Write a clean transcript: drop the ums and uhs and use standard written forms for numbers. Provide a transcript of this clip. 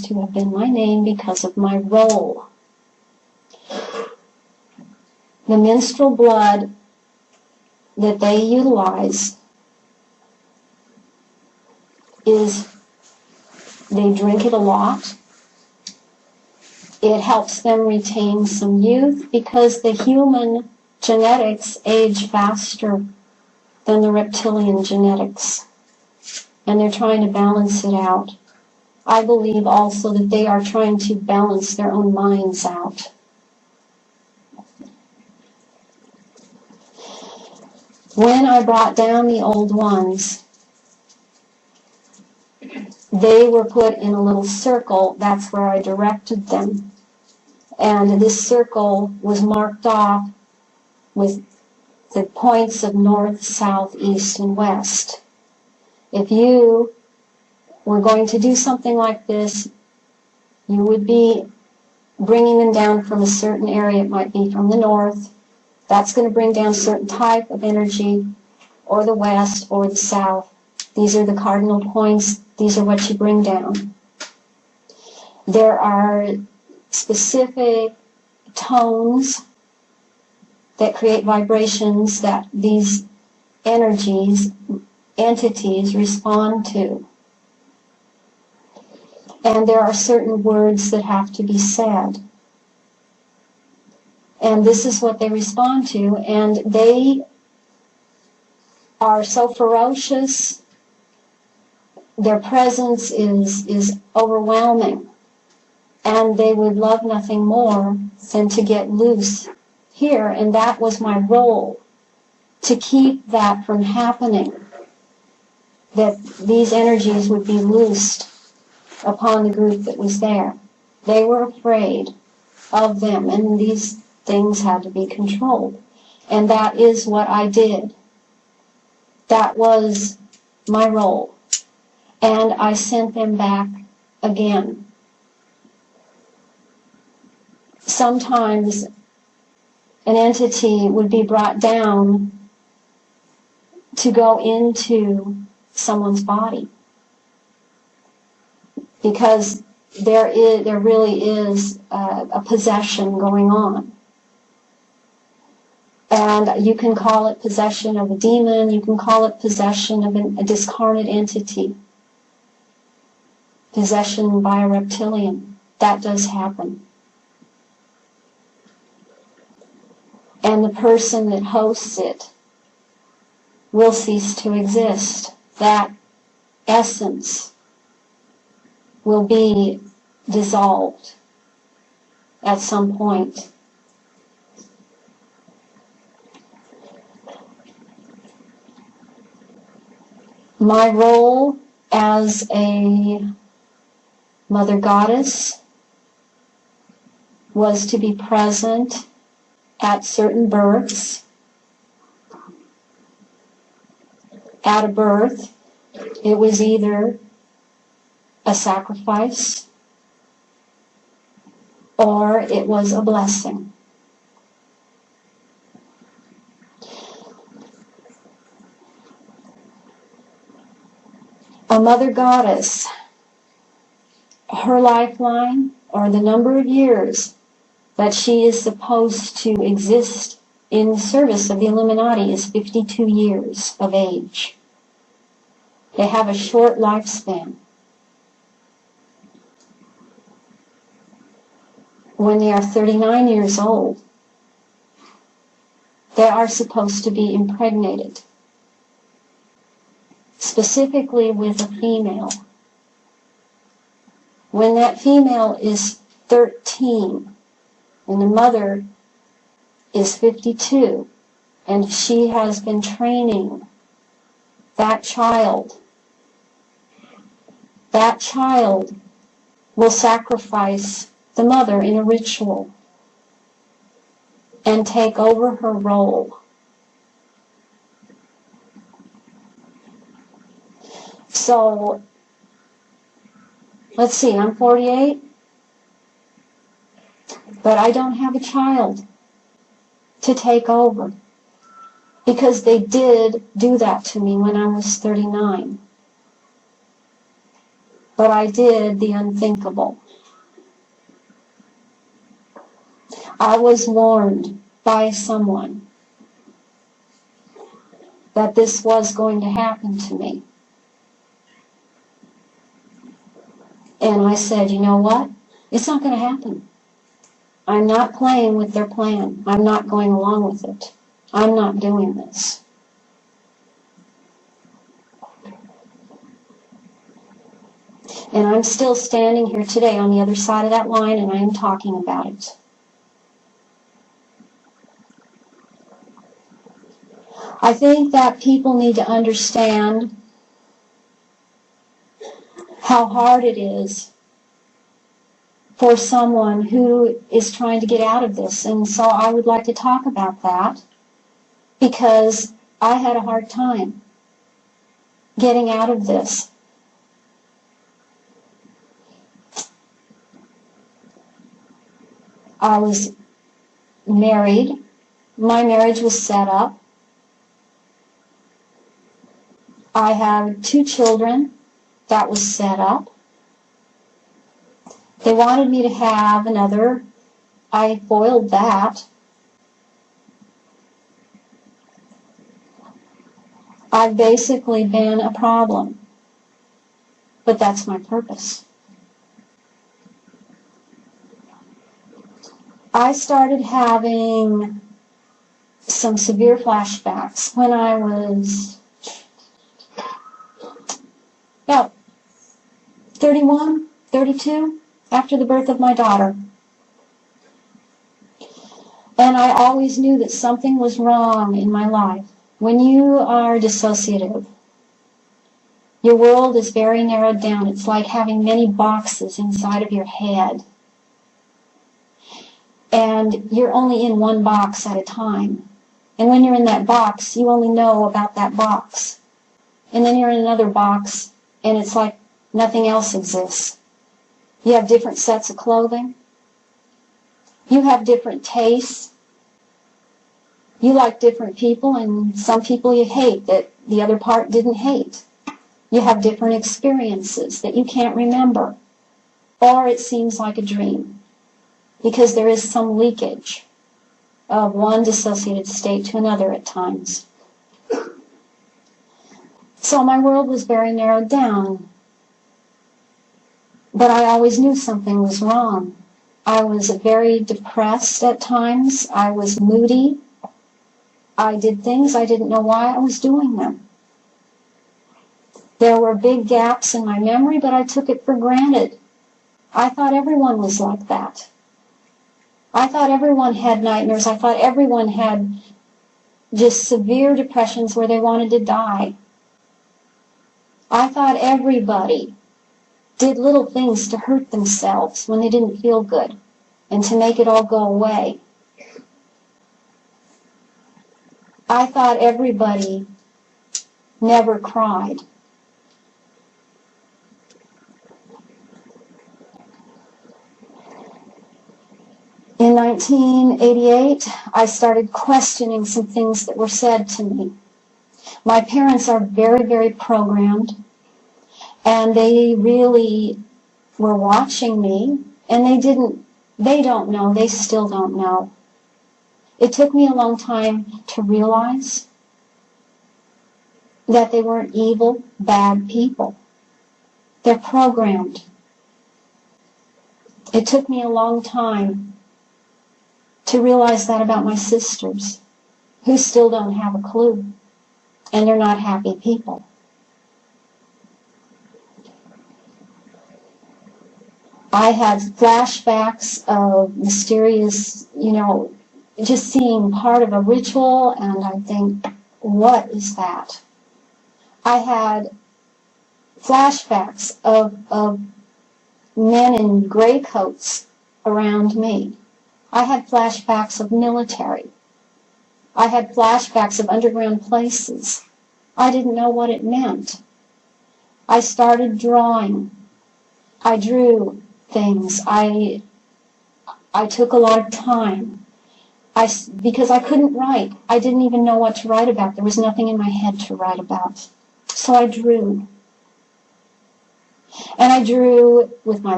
to have been my name because of my role. The menstrual blood that they utilize is, they drink it a lot. It helps them retain some youth because the human genetics age faster than the reptilian genetics. And they're trying to balance it out. I believe also that they are trying to balance their own minds out. When I brought down the old ones, they were put in a little circle. That's where I directed them. And this circle was marked off with the points of north, south, east, and west. If you were going to do something like this, you would be bringing them down from a certain area. It might be from the north. That's going to bring down a certain type of energy, or the west, or the south. These are the cardinal points. These are what you bring down. There are specific tones that create vibrations that these energies, entities respond to. And there are certain words that have to be said. And this is what they respond to, and they are so ferocious. Their presence is overwhelming, and they would love nothing more than to get loose here, and that was my role, to keep that from happening, that these energies would be loosed upon the group that was there. They were afraid of them, and these things had to be controlled. And that is what I did. That was my role. And I sent them back again. Sometimes an entity would be brought down to go into someone's body, because there really is a possession going on. And you can call it possession of a demon, you can call it possession of a discarnate entity, possession by a reptilian. That does happen. And the person that hosts it will cease to exist. That essence will be dissolved at some point. My role as a mother goddess was to be present at certain births. At a birth, it was either a sacrifice or it was a blessing. A mother goddess, her lifeline, or the number of years that she is supposed to exist in service of the Illuminati, is 52 years of age. They have a short lifespan. When they are 39 years old, they are supposed to be impregnated, specifically with a female. When that female is 13 and the mother is 52, and she has been training that child will sacrifice the mother in a ritual and take over her role. So, let's see, I'm 48, but I don't have a child to take over, because they did do that to me when I was 39. but I did the unthinkable. I was warned by someone that this was going to happen to me. And I said, you know what? It's not going to happen. I'm not playing with their plan. I'm not going along with it. I'm not doing this. And I'm still standing here today on the other side of that line, and I am talking about it. I think that people need to understand how hard it is for someone who is trying to get out of this. And so I would like to talk about that, because I had a hard time getting out of this. I was married. My marriage was set up. I had 2 children. That was set up. They wanted me to have another. I foiled that. I've basically been a problem. But that's my purpose. I started having some severe flashbacks when I was about 31, 32, after the birth of my daughter. And I always knew that something was wrong in my life. When you are dissociative, your world is very narrowed down. It's like having many boxes inside of your head. And you're only in one box at a time. And when you're in that box, you only know about that box. And then you're in another box, and it's like nothing else exists. You have different sets of clothing. You have different tastes. You like different people, and some people you hate that the other part didn't hate. You have different experiences that you can't remember. Or it seems like a dream, because there is some leakage of one dissociated state to another at times. So my world was very narrowed down. But I always knew something was wrong. I was very depressed at times. I was moody. I did things I didn't know why I was doing them. There were big gaps in my memory, but I took it for granted. I thought everyone was like that. I thought everyone had nightmares. I thought everyone had just severe depressions where they wanted to die. I thought everybody did little things to hurt themselves when they didn't feel good and to make it all go away. I thought everybody never cried. In 1988, I started questioning some things that were said to me. My parents are very, very programmed, and they really were watching me, and they don't know, they still don't know. It took me a long time to realize that they weren't evil, bad people. They're programmed. It took me a long time to realize that about my sisters, who still don't have a clue, and they're not happy people. I had flashbacks of mysterious, just seeing part of a ritual, and I think, what is that? I had flashbacks of men in gray coats around me. I had flashbacks of military. I had flashbacks of underground places. I didn't know what it meant. I started drawing. I drew things. I took a lot of time. Because I couldn't write. I didn't even know what to write about. There was nothing in my head to write about. So I drew. And I drew with my